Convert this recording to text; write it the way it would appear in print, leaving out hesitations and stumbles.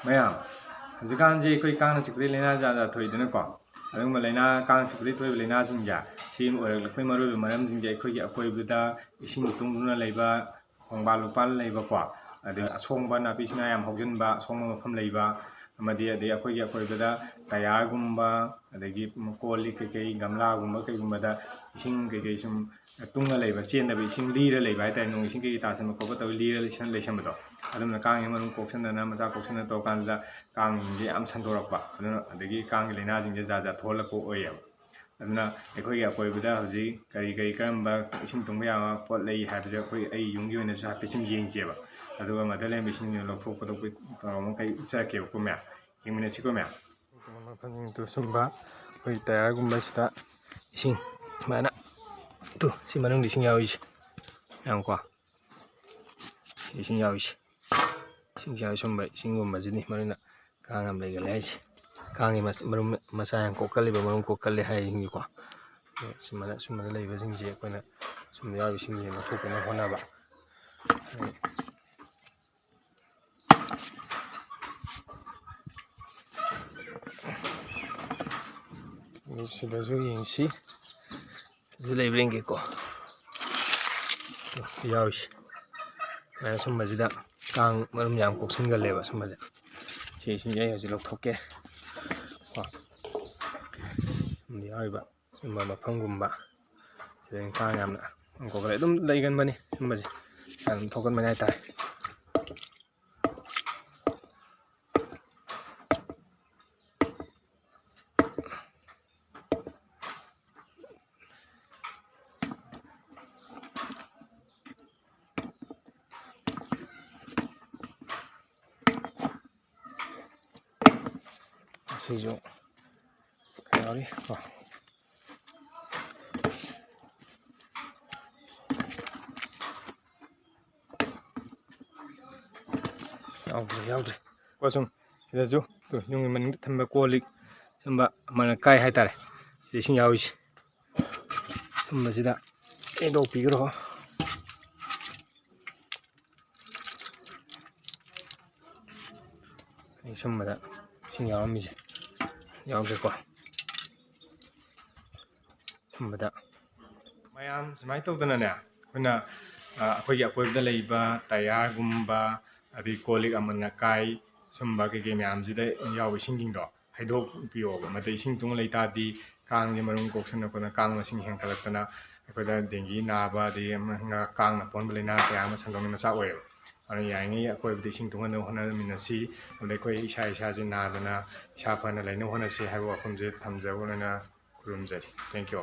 ꯃꯌꯥꯝ ꯍꯧꯖꯤꯛꯀꯥꯟꯁꯤ ꯑꯩꯈꯣꯏ ꯀꯥꯡꯅ ꯆꯤꯛꯄꯗꯒꯤ ꯂꯥꯏꯅꯥ ꯖꯥꯠ ꯖꯥꯠ ꯊꯣꯛꯏꯗꯅꯀꯣ ꯑꯗꯨꯒꯨꯝꯕ ꯂꯥꯏꯅꯥ ꯀꯥꯡꯅ ꯆꯤꯛꯄꯗꯒꯤ ꯊꯣꯛꯏꯕ ꯂꯥꯏꯅꯥꯁꯤꯡꯁꯦ ꯁꯤ ꯑꯣꯏꯔꯛꯄꯒꯤ ꯃꯔꯨꯑꯣꯏꯕ ꯃꯔꯝꯁꯤꯡꯁꯦ ꯑꯩꯈꯣꯏꯒꯤ ꯑꯀꯣꯏꯕꯗ ꯏꯁꯤꯡ ꯇꯨꯡꯗꯨꯅ ꯂꯩꯕ ꯈꯣꯡꯕꯥꯟ ꯂꯨꯄꯥꯟ ꯂꯩꯕꯀꯣ ꯑꯗꯩ ꯑꯁꯣꯡꯕ ꯅꯥꯄꯤ ꯁꯤꯡꯅꯥ ꯌꯥꯝ ꯍꯧꯖꯤꯟꯕ ꯑꯁꯣꯡꯕ ꯃꯐꯝ ꯂꯩꯕ ꯑꯃꯗꯤ ꯑꯩꯈꯣꯏꯒꯤ ꯑꯀꯣꯏꯕꯗ ꯇꯌꯥꯔꯒꯨꯝꯕ ꯑꯗꯒꯤ ꯀꯣꯜ ꯂꯤꯛ ꯀꯩꯀꯩ ꯒꯝꯂꯥꯒꯨꯝꯕ ꯀꯩꯒꯨꯝꯕꯗ ꯏꯁꯤꯡ ꯀꯩꯀꯩ ꯁꯨꯝ ꯇꯨꯡꯉ ꯂꯩꯕ ꯆꯦꯟꯗꯕ ꯏꯁꯤꯡ ꯂꯤꯔ ꯂꯩꯕ ꯍꯥꯏꯇꯥꯔꯦ ꯅꯣꯡ ꯏꯁꯤꯡ ꯀꯩꯀꯩ ꯇꯥꯁꯟꯕ ꯈꯣꯠꯄ ꯇꯧꯋꯤ ꯂꯤꯔ ꯂꯩꯁꯟꯕꯗꯣ ꯑꯗꯨꯅ ꯀꯥꯡꯒꯤ ꯃꯔꯨꯝ ꯀꯣꯛꯁꯟꯗꯅ ꯃꯆꯥ ꯀꯣꯛꯁꯟꯗꯅ ꯇꯧꯔꯀꯥꯟꯗ ꯀꯥꯡꯁꯤꯡꯁꯦ ꯌꯥꯝ ꯁꯟꯗꯣꯔꯛꯄ ꯑꯗꯨꯅ ꯑꯗꯒꯤ ꯀꯥꯡꯒꯤ ꯂꯥꯏꯅꯥꯁꯤꯡꯁꯦ ꯖꯥꯠ ꯖꯥꯠ ꯊꯣꯛꯍꯜꯂꯛꯄ ꯑꯣꯏꯌꯦꯕ ꯑꯗꯨꯅ ꯑꯩꯈꯣꯏꯒꯤ ꯑꯀꯣꯏꯕꯗ ꯍꯧꯖꯤꯛ ꯀꯔꯤ ꯀꯔꯝꯕ ꯏꯁꯤꯡ ꯇꯨꯡꯕ ꯌꯥꯕ ꯄꯣꯠ ꯂꯩ ꯍꯥꯏꯕꯁꯦ ꯑꯩ ꯌꯨꯝꯒꯤ ꯑꯣꯏꯅꯁꯨ ꯍꯥꯏꯐꯦꯠ ꯁꯨꯝ ꯌꯦꯡꯖꯦꯕ ꯑꯗꯨꯒ ꯃꯗ ꯂꯩꯔꯝꯕ ꯏꯁꯤꯡꯁꯦ ꯂꯧꯊꯣꯛ ꯈꯣꯠꯇꯣꯛꯄ ꯇꯧꯔꯝꯃꯈꯩ ꯎꯠꯆꯔꯛꯀꯦꯕꯀꯣ ꯃꯌꯥꯝ ꯌꯦꯡꯃꯤꯟꯅꯁꯤꯀꯣ ꯃꯌꯥꯝ ꯃꯐꯝꯁꯤꯡꯗꯨ ꯁꯨꯝꯕ ꯑꯩꯈꯣꯏ ꯇꯌꯥꯔꯒꯨꯝꯕꯁꯤꯗ ꯏꯁꯤꯡ ꯁꯨꯃꯥꯏꯅ ꯁꯤ ꯃꯅꯨꯡꯗ ꯏꯁꯤꯡ ꯌꯥꯎꯔꯤꯁꯦ ꯌꯥꯝꯀꯣ ꯏꯁꯤꯡ ꯌꯥꯎꯔꯤꯁꯦ ꯏꯁꯤꯡ ꯌꯥꯎꯔꯤ ꯁꯨꯝꯕ ꯏꯁꯤꯡꯒꯨꯝꯕꯁꯤꯅꯤ ꯃꯔꯨꯅ ꯀꯥꯡ ꯌꯥꯝ ꯂꯩꯒꯜꯂꯦ ꯍꯥꯏꯁꯦ ꯀꯥꯡꯒꯤ ꯃꯔꯨꯝ ꯃꯆꯥ ꯌꯥꯝ ꯀꯣꯛꯀꯜꯂꯤꯕ ꯃꯔꯨꯝ ꯀꯣꯛꯀꯜꯂꯦ ꯍꯥꯏꯔꯤꯁꯤꯡꯁꯦꯀꯣ ꯁꯨꯝꯕꯗ ꯂꯩꯕꯁꯤꯡꯁꯦ ꯑꯩꯈꯣꯏꯅ ꯁꯨꯝꯕ ꯌꯥꯎꯔꯤꯕ ꯏꯁꯤꯡꯁꯦ ꯂꯧꯊꯣꯛꯅꯕ ꯍꯣꯠꯅꯕ ꯁꯤꯗꯁꯨ ꯌꯦꯡꯁꯤ ꯁꯤꯁꯨ ꯂꯩꯕ꯭ꯔꯥ ꯌꯦꯡꯒꯦꯀꯣ ꯌꯥꯎꯔꯤꯁꯤ ꯁꯨꯝꯕꯁꯤꯗ ꯀꯥꯡ ꯃꯔꯨꯝ ꯌꯥꯝ ꯀꯣꯛꯁꯤꯟꯒꯜꯂꯦꯕ ꯁꯨꯝꯕꯁꯦ ꯁꯤꯁꯤꯡꯁꯦ ꯑꯩ ꯍꯧꯖꯤꯛ ꯂꯧꯊꯣꯛꯀꯦ ꯀꯣ ꯌꯥꯎꯔꯤꯕ ꯁꯨꯝꯕ ꯃꯐꯝꯒꯨꯝꯕ ꯁꯤꯗ ꯀꯥꯡ ꯌꯥꯝꯅ ꯀꯣꯛꯀꯜꯂꯦ ꯑꯗꯨꯝ ꯂꯩꯒꯟꯕꯅꯤ ꯁꯨꯝꯕꯁꯦ ꯌꯥꯝ ꯊꯣꯛꯀꯟꯕꯅꯤ ꯍꯥꯏꯇꯥꯔꯦ ꯁꯤꯁꯨ ꯌꯥꯎꯔꯤ ꯀꯣ ꯌꯥꯎꯗ꯭ꯔꯦ ꯀꯣ ꯁꯨꯝ ꯁꯤꯗꯁꯨ ꯌꯨꯝꯒꯤ ꯃꯅꯤꯡꯗ ꯊꯝꯕ ꯀꯣꯜ ꯂꯤꯛ ꯁꯨꯝꯕ ꯑꯃꯅ ꯀꯥꯏ ꯍꯥꯏꯇꯥꯔꯦ ꯁꯤꯗ ꯏꯁꯤꯡ ꯌꯥꯎꯔꯤꯁꯦ ꯁꯨꯝꯕꯁꯤꯗ ꯍꯦꯟꯗꯣꯛꯄꯤꯈ꯭ꯔꯣ ꯁꯨꯝꯕꯗ ꯏꯁꯤꯡ ꯌꯥꯎꯔꯝꯃꯤꯁꯦ ꯌꯥꯎꯗ꯭ꯔꯦꯀꯣ ꯁꯨꯝꯕꯗ ꯃꯌꯥꯝ ꯁꯨꯃꯥꯏꯅ ꯇꯧꯗꯅꯅꯦ ꯑꯩꯈꯣꯏꯅ ꯑꯩꯈꯣꯏꯒꯤ ꯑꯀꯣꯏꯕꯗ ꯂꯩꯕ ꯇꯌꯥꯔꯒꯨꯝꯕ ꯑꯗꯩ ꯀꯣꯜ ꯂꯤꯛ ꯑꯃꯣꯠ ꯑꯀꯥꯏ ꯁꯨꯝꯕ ꯀꯩꯀꯩ ꯃꯌꯥꯝꯁꯤꯗ ꯌꯥꯎꯕ ꯏꯁꯤꯡꯁꯤꯡꯗꯣ ꯍꯩꯗꯣꯛꯄꯤꯌꯣꯕ ꯃꯗꯩ ꯏꯁꯤꯡ ꯇꯨꯡ ꯂꯩꯇꯥꯔꯗꯤ ꯀꯥꯡꯁꯦ ꯃꯔꯨꯝ ꯀꯣꯛꯁꯟꯅꯗꯅ ꯀꯥꯡ ꯃꯁꯤꯡ ꯍꯦꯟꯒꯠꯂꯛꯇꯅ ꯑꯩꯈꯣꯏꯗ ꯗꯦꯡꯒꯤ ꯅꯥꯕ ꯑꯗꯒꯤ ꯀꯥꯡꯅ ꯄꯣꯟꯕ ꯂꯥꯏꯅꯥ ꯀꯌꯥ ꯑꯃ ꯁꯟꯗꯣꯛꯅꯕ ꯃꯆꯥꯛ ꯑꯣꯏꯌꯦꯕ ꯑꯗꯨꯅ ꯌꯥꯔꯤꯉꯩ ꯑꯀꯣꯏꯕꯗ ꯏꯁꯤꯡ ꯇꯨꯡꯍꯟꯅꯕ ꯍꯣꯠꯅꯃꯤꯟꯅꯁꯤ ꯑꯗꯩ ꯑꯩꯈꯣꯏ ꯏꯁꯥꯁꯦ ꯅꯥꯗꯅ ꯏꯁꯥ ꯐꯅ ꯂꯩꯅꯕ ꯍꯣꯠꯅꯁꯤ ꯍꯥꯏꯕ ꯋꯥꯐꯝꯁꯦ ꯊꯝꯖꯕ ꯑꯣꯏꯅ ꯈꯨꯔꯨꯝꯖꯔꯤ ꯊꯦꯡꯛ ꯌꯨ